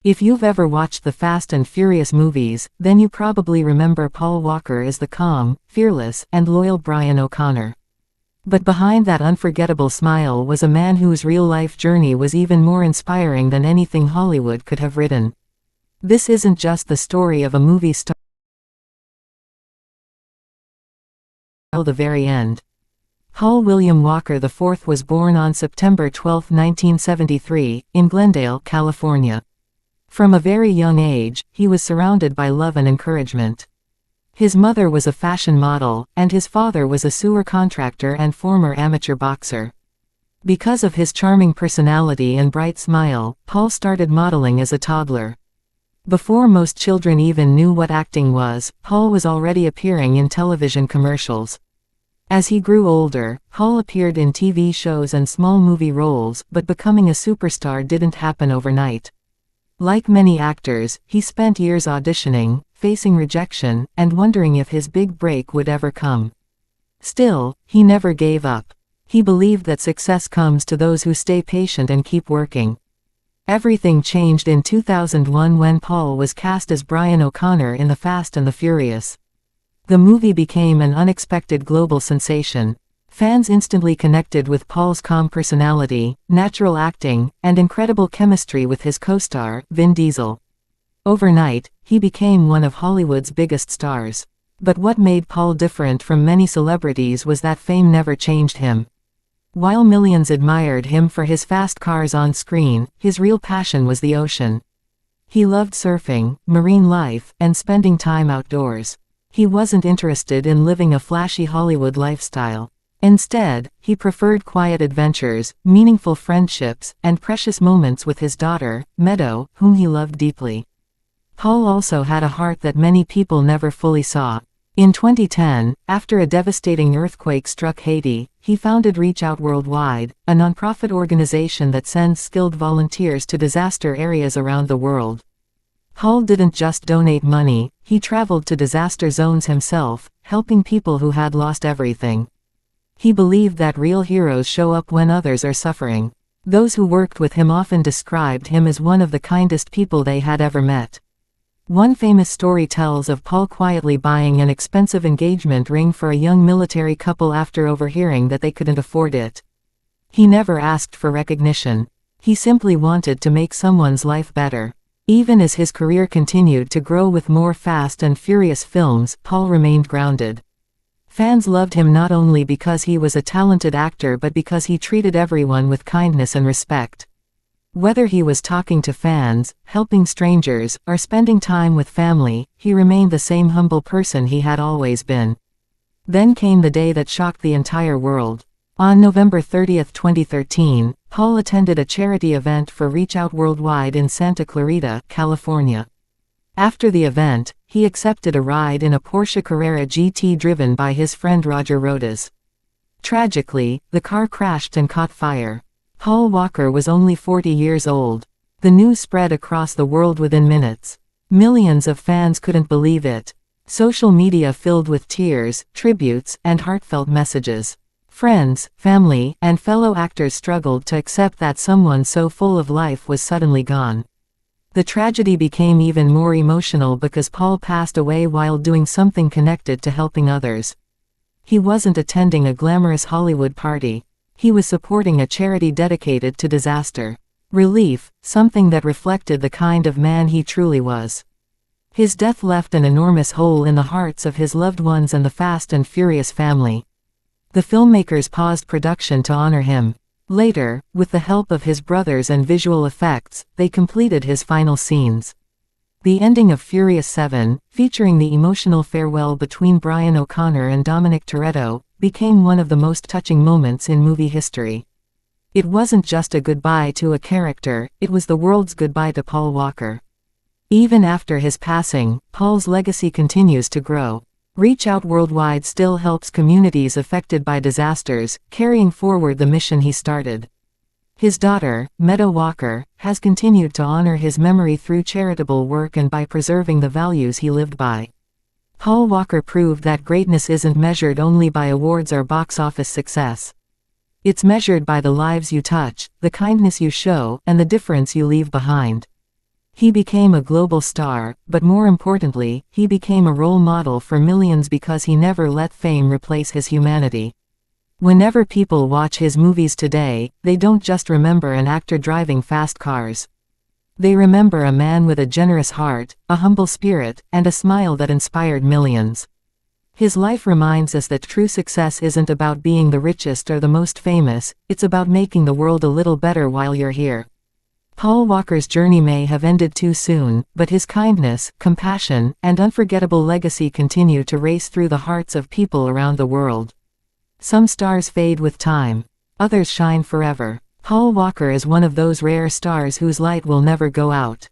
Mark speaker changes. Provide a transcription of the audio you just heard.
Speaker 1: If you've ever watched the Fast and Furious movies, then you probably remember Paul Walker as the calm, fearless, and loyal Brian O'Connor. But behind that unforgettable smile was a man whose real-life journey was even more inspiring than anything Hollywood could have written. This isn't just the story of a movie star till the very end. Paul William Walker IV was born on September 12, 1973, in Glendale, California. From a very young age, he was surrounded by love and encouragement. His mother was a fashion model, and his father was a sewer contractor and former amateur boxer. Because of his charming personality and bright smile, Paul started modeling as a toddler. Before most children even knew what acting was, Paul was already appearing in television commercials. As he grew older, Paul appeared in TV shows and small movie roles, but becoming a superstar didn't happen overnight. Like many actors, he spent years auditioning, facing rejection, and wondering if his big break would ever come. Still, he never gave up. He believed that success comes to those who stay patient and keep working. Everything changed in 2001 when Paul was cast as Brian O'Connor in The Fast and the Furious. The movie became an unexpected global sensation. Fans instantly connected with Paul's calm personality, natural acting, and incredible chemistry with his co-star, Vin Diesel. Overnight, he became one of Hollywood's biggest stars. But what made Paul different from many celebrities was that fame never changed him. While millions admired him for his fast cars on screen, his real passion was the ocean. He loved surfing, marine life, and spending time outdoors. He wasn't interested in living a flashy Hollywood lifestyle. Instead, he preferred quiet adventures, meaningful friendships, and precious moments with his daughter, Meadow, whom he loved deeply. Paul also had a heart that many people never fully saw. In 2010, after a devastating earthquake struck Haiti, he founded Reach Out Worldwide, a nonprofit organization that sends skilled volunteers to disaster areas around the world. Paul didn't just donate money, he traveled to disaster zones himself, helping people who had lost everything. He believed that real heroes show up when others are suffering. Those who worked with him often described him as one of the kindest people they had ever met. One famous story tells of Paul quietly buying an expensive engagement ring for a young military couple after overhearing that they couldn't afford it. He never asked for recognition. He simply wanted to make someone's life better. Even as his career continued to grow with more Fast and Furious films, Paul remained grounded. Fans loved him not only because he was a talented actor but because he treated everyone with kindness and respect. Whether he was talking to fans, helping strangers, or spending time with family, he remained the same humble person he had always been. Then came the day that shocked the entire world. On November 30, 2013, Paul attended a charity event for Reach Out Worldwide in Santa Clarita, California. After the event, he accepted a ride in a Porsche Carrera GT driven by his friend Roger Rodas. Tragically, the car crashed and caught fire. Paul Walker was only 40 years old. The news spread across the world within minutes. Millions of fans couldn't believe it. Social media filled with tears, tributes, and heartfelt messages. Friends, family, and fellow actors struggled to accept that someone so full of life was suddenly gone. The tragedy became even more emotional because Paul passed away while doing something connected to helping others. He wasn't attending a glamorous Hollywood party. He was supporting a charity dedicated to disaster relief, something that reflected the kind of man he truly was. His death left an enormous hole in the hearts of his loved ones and the Fast and Furious family. The filmmakers paused production to honor him. Later, with the help of his brothers and visual effects, they completed his final scenes. The ending of Furious 7, featuring the emotional farewell between Brian O'Connor and Dominic Toretto, became one of the most touching moments in movie history. It wasn't just a goodbye to a character, it was the world's goodbye to Paul Walker. Even after his passing, Paul's legacy continues to grow. Reach Out Worldwide still helps communities affected by disasters, carrying forward the mission he started. His daughter, Meadow Walker, has continued to honor his memory through charitable work and by preserving the values he lived by. Paul Walker proved that greatness isn't measured only by awards or box office success. It's measured by the lives you touch, the kindness you show, and the difference you leave behind. He became a global star, but more importantly, he became a role model for millions because he never let fame replace his humanity. Whenever people watch his movies today, they don't just remember an actor driving fast cars. They remember a man with a generous heart, a humble spirit, and a smile that inspired millions. His life reminds us that true success isn't about being the richest or the most famous, it's about making the world a little better while you're here. Paul Walker's journey may have ended too soon, but his kindness, compassion, and unforgettable legacy continue to race through the hearts of people around the world. Some stars fade with time. Others shine forever. Paul Walker is one of those rare stars whose light will never go out.